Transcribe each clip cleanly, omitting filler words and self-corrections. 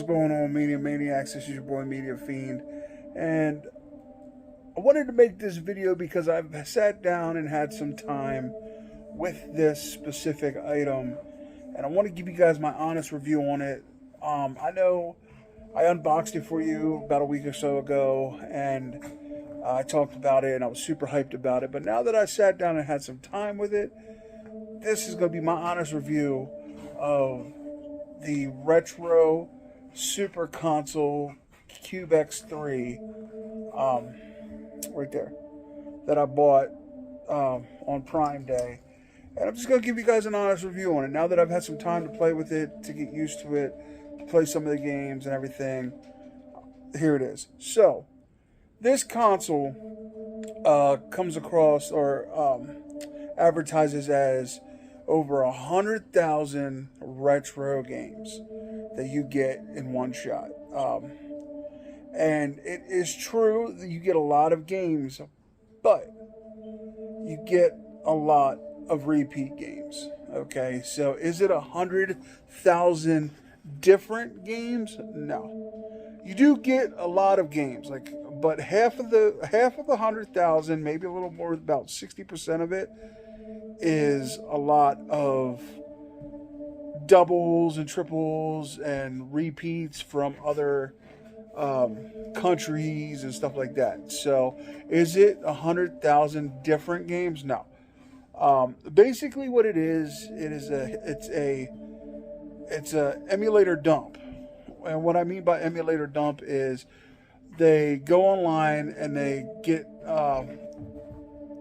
going on, Media Maniacs? This is your boy Media Fiend, and I wanted to make this video because I've sat down and had some time with this specific item, and I want to give you guys my honest review on it. I know I unboxed it for you about a week or so ago, and I talked about it, and I was super hyped about it. But now that I sat down and had some time with it, this is going to be my honest review of the retro Super Console Cube X3, right there, that I bought on Prime Day. And I'm just going to give you guys an honest review on it. Now that I've had some time to play with it, to get used to it, to play some of the games and everything, here it is. So, this console comes across or advertises as over 100,000 retro games that you get in one shot. And it is true that you get a lot of games, but you get a lot of repeat games. Okay, so is it 100,000 different games? No. You do get a lot of games, but half of the 100,000, maybe a little more, about 60% of it is a lot of doubles and triples and repeats from other countries and stuff like that. So, is it 100,000 different games? No. Basically, what it's a emulator dump. And what I mean by emulator dump is they go online and they get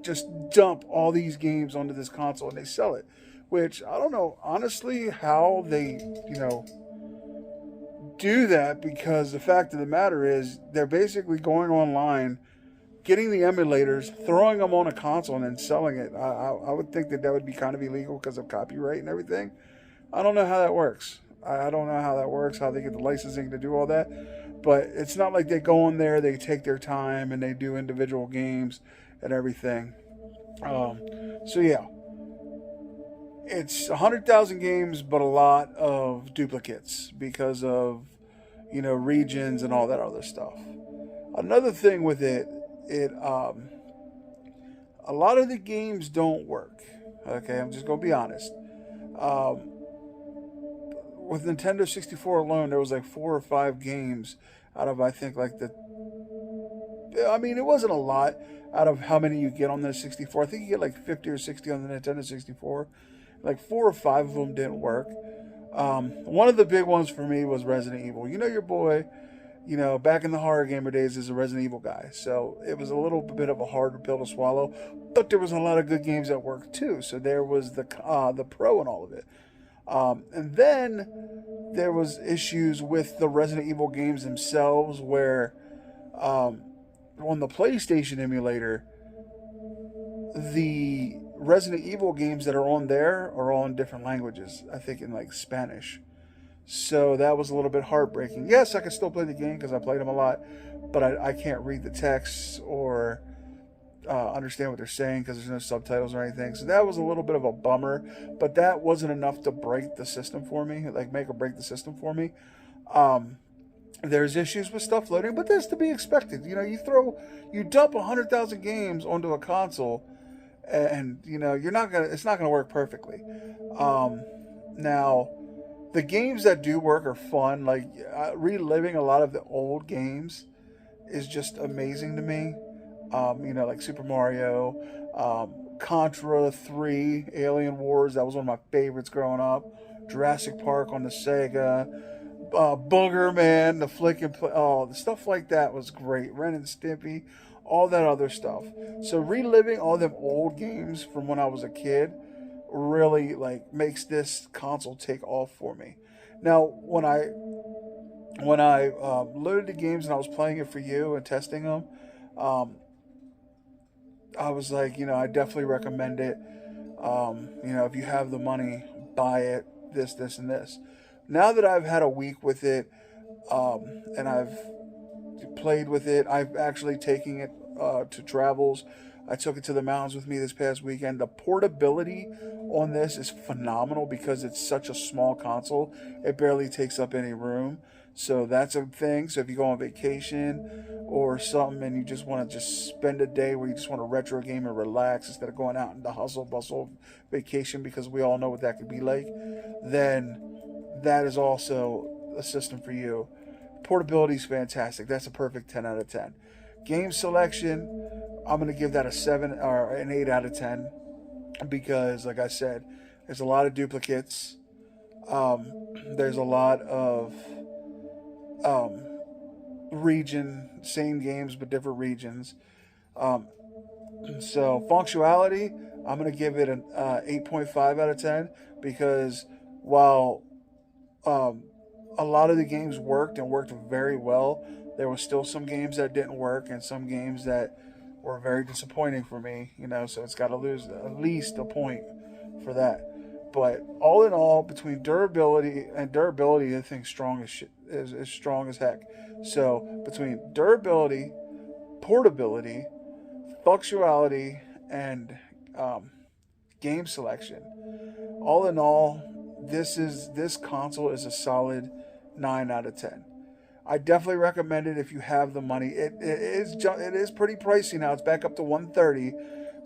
just dump all these games onto this console and they sell it. Which I don't know honestly how they do that, because the fact of the matter is they're basically going online, getting the emulators, throwing them on a console, and then selling it. I would think that would be kind of illegal because of copyright and everything. I don't know how that works. I don't know how that works, how they get the licensing to do all that. But it's not like they go in there, they take their time, and they do individual games and everything. So yeah. It's 100,000 games, but a lot of duplicates because of, regions and all that other stuff. Another thing with it, a lot of the games don't work. Okay, I'm just gonna be honest. With Nintendo 64 alone, there was like 4 or 5 games out of, I think, it wasn't a lot out of how many you get on the 64. I think you get like 50 or 60 on the Nintendo 64. Like 4 or 5 of them didn't work. One of the big ones for me was Resident Evil. Your boy, back in the horror gamer days, is a Resident Evil guy. So it was a little bit of a harder pill to swallow. But there was a lot of good games that worked too. So there was the Pro and all of it. And then there was issues with the Resident Evil games themselves, where on the PlayStation emulator, the Resident Evil games that are on there are all in different languages. I think in Spanish. So that was a little bit heartbreaking. Yes, I can still play the game because I played them a lot, but I can't read the text or understand what they're saying because there's no subtitles or anything. So that was a little bit of a bummer, but that wasn't enough to break the system for me, make or break the system for me. There's issues with stuff loading, but that's to be expected. You dump 100,000 games onto a console, and it's not gonna work perfectly. Now, the games that do work are fun. Reliving a lot of the old games is just amazing to me. Like Super Mario, Contra 3, Alien Wars, that was one of my favorites growing up. Jurassic Park on the Sega, Booger Man, the flick and play, the stuff like that was great. Ren and Stimpy, all that other stuff. So reliving all them old games from when I was a kid really makes this console take off for me. Now, when I loaded the games and I was playing it for you and testing them, I was like, I definitely recommend it. If you have the money, buy it. This, and this. Now that I've had a week with it, and I've played with it, I've actually taken it to travels. I took it to the mountains with me this past weekend. The portability on this is phenomenal because it's such a small console. It barely takes up any room. So that's a thing. So if you go on vacation or something and you just want to just spend a day where you just want to retro game and relax instead of going out in the hustle bustle of vacation, because we all know what that could be like, then that is also a system for you. Portability is fantastic. That's a perfect 10 out of 10. Game selection, I'm going to give that a 7 or an 8 out of 10 because, like I said, there's a lot of duplicates. There's a lot of um, same games but different regions. Um, so functionality, I'm gonna give it an 8.5 out of 10 because while um, a lot of the games worked and worked very well, there was still some games that didn't work and some games that were very disappointing for me. So it's got to lose at least a point for that. But all in all, between durability, I think strong is strong as heck. So between durability, portability, functionality, and um, game selection, all in all, this console is a solid 9 out of 10. I definitely recommend it if you have the money. It is pretty pricey now. It's back up to 130.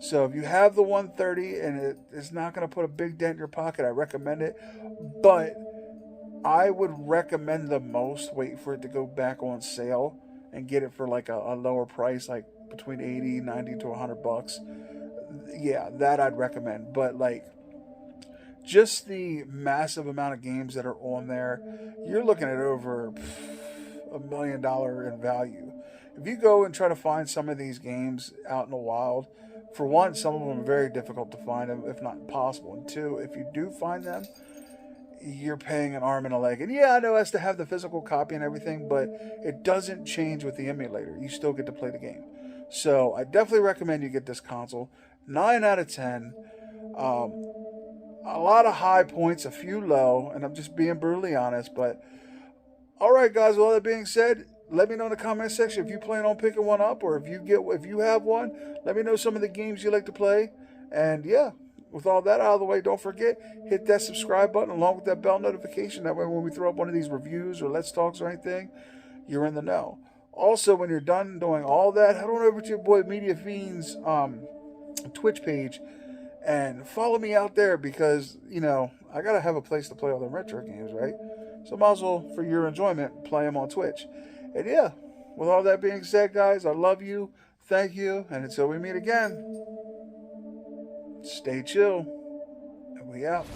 So if you have the 130 and it's not going to put a big dent in your pocket, I recommend it. But I would recommend the most wait for it to go back on sale and get it for like a lower price, like between 80, 90 to $100. Yeah, that I'd recommend. But like just the massive amount of games that are on there, you're looking at over $1 million in value. If you go and try to find some of these games out in the wild, for one, some of them are very difficult to find, if not impossible. And two, if you do find them, you're paying an arm and a leg. And yeah, I know it has to have the physical copy and everything, but it doesn't change with the emulator. You still get to play the game. So I definitely recommend you get this console. 9 out of 10. A lot of high points, a few low, and I'm just being brutally honest. But all right, guys. With all that being said, let me know in the comment section if you plan on picking one up, or if you have one. Let me know some of the games you like to play. And yeah, with all that out of the way, don't forget, hit that subscribe button along with that bell notification. That way, when we throw up one of these reviews or Let's Talks or anything, you're in the know. Also, when you're done doing all that, head on over to your boy Media Fiend's Twitch page and follow me out there because, I got to have a place to play all the retro games, right? So might as well, for your enjoyment, play them on Twitch. And yeah, with all that being said, guys, I love you. Thank you. And until we meet again, stay chill. And we out.